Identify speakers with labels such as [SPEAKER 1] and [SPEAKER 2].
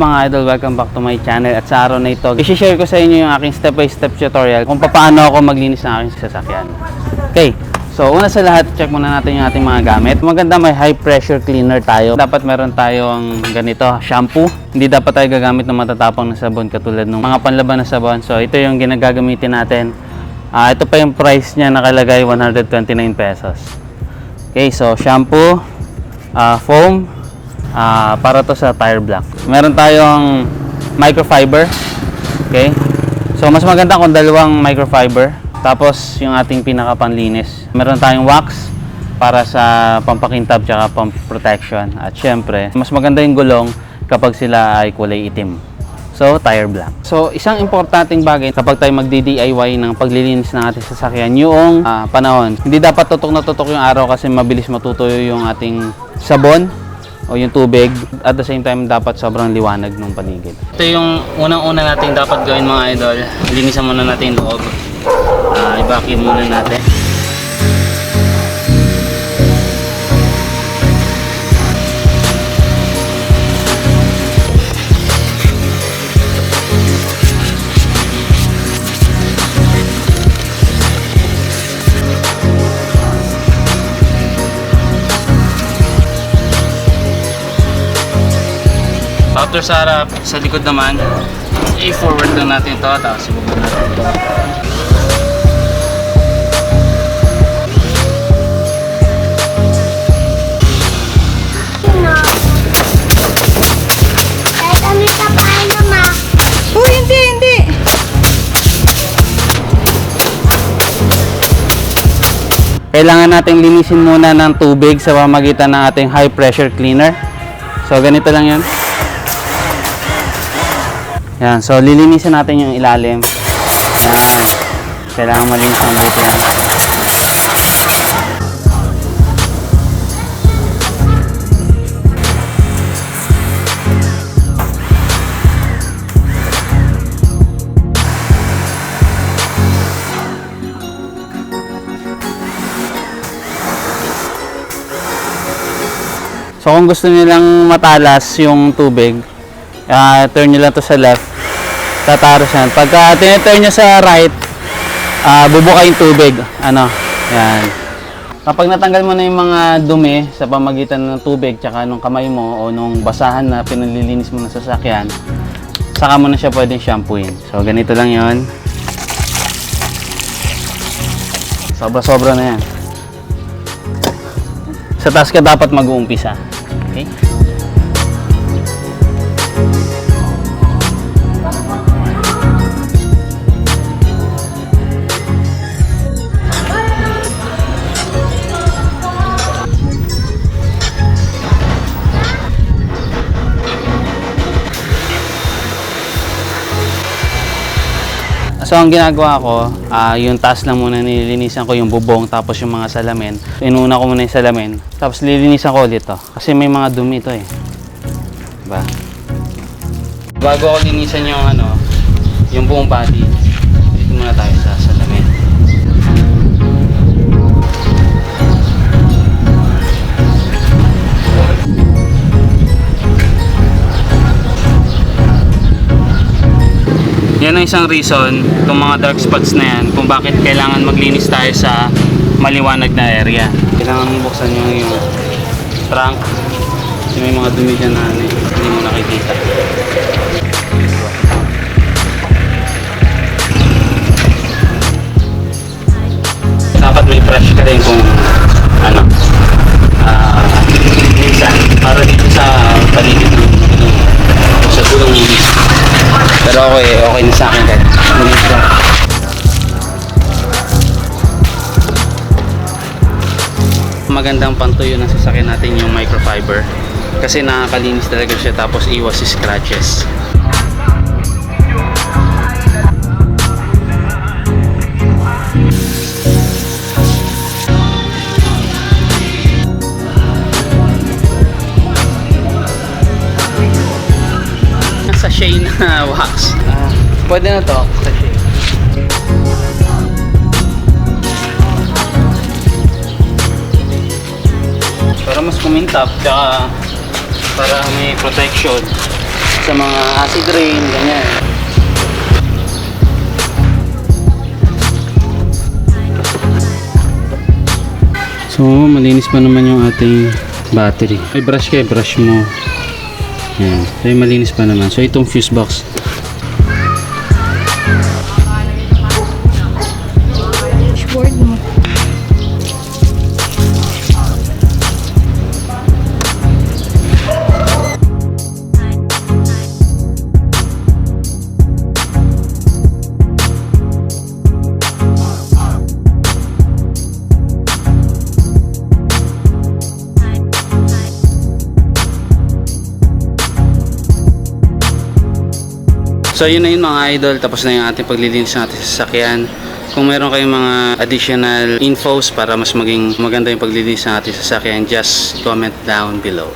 [SPEAKER 1] mga idol? Welcome back to my channel. At sa araw na ito, i-share ko sa inyo yung aking step-by-step tutorial kung paano ako maglinis ng aking sasakyan. Okay, so una sa lahat, check muna natin yung ating mga gamit. Maganda may high pressure cleaner tayo. Dapat meron tayong ganito, shampoo. Hindi dapat tayo gagamit ng matatapang na sabon katulad ng mga panlaban na sabon. So ito yung ginagagamitin natin. Ito pa yung price niya, nakalagay 129 pesos. Okay, so shampoo, foam, para to sa tire block. Meron tayong microfiber. Okay, so mas maganda kung dalawang microfiber. Tapos yung ating pinakapanlinis, meron tayong wax para sa pampakintab tsaka pump protection. At syempre, mas maganda yung gulong kapag sila ay kulay itim. So, tire block. So, isang importanteng bagay kapag tayo magdi-DIY ng paglilinis ng ating sasakyan, yung panahon. Hindi dapat tutok na tutok yung araw kasi mabilis matutuyo yung ating sabon o yung tubig. At the same time, dapat sobrang liwanag ng paligid. Ito yung unang-una natin dapat gawin mga idol. Linisan muna natin yung loob. I-vacuum muna natin. After sa harap, sa likod naman, i-forward lang natin ito, tapos ibaba natin ito.
[SPEAKER 2] Hindi!
[SPEAKER 1] Kailangan natin linisin muna ng tubig sa pamamagitan ng ating high pressure cleaner. So ganito lang yan. Yan, so lilinisin natin yung ilalim. Yan. Kailangan malinis ng buti yan. So kung gusto nilang matalas yung tubig, turn nyo lang to sa left, tataros yan. Pagka tiniturn nyo sa right, bubuka yung tubig. Yan. Kapag natanggal mo na yung mga dumi sa pamagitan ng tubig tsaka nung kamay mo o nung basahan na pinalilinis mo na sasakyan, saka mo na siya pwedeng shampooin. So ganito lang yon. Sobra-sobra na yan. Sa taas ka dapat mag-uumpisa. Okay? So ang ginagawa ko, yung taas lang muna nililinisan ko yung bubong tapos yung mga salamin. Inuna ko muna yung salamin tapos lilinisan ko ulit to kasi may mga dumi ito eh. Diba? Bago ako linisan yung buong body, dito muna tayo sa salamin. Yan ang isang reason, itong mga dark spots na yan, kung bakit kailangan maglinis tayo sa maliwanag na area. Kailangan buksan nyo yung trunk kasi may mga dumi dyan na hindi mo nakikita. Dapat may brush ka rin kung minsan, para dito sa paligid ng sa tulong linis. Pero okay na sa akin kahit maliit lang. Magandang pantuyo ng sasakyan natin yung microfiber kasi nakakalinis talaga siya tapos iwas si scratches. Sachet na wax. Pwede na to. Sachet. Para mas kumintap tsaka para may protection sa sa mga acid rain, ganyan. So, malinis pa naman yung ating battery. Ay, brush kayo, brush mo. Ayan. So, malinis pa naman. So, itong fuse box.
[SPEAKER 2] Dashboard mo.
[SPEAKER 1] So yun na yun mga idol, tapos na yung ating paglilinis natin sa sasakyan. Kung meron kayong mga additional infos para mas maging maganda yung paglilinis natin sa sasakyan, just comment down below.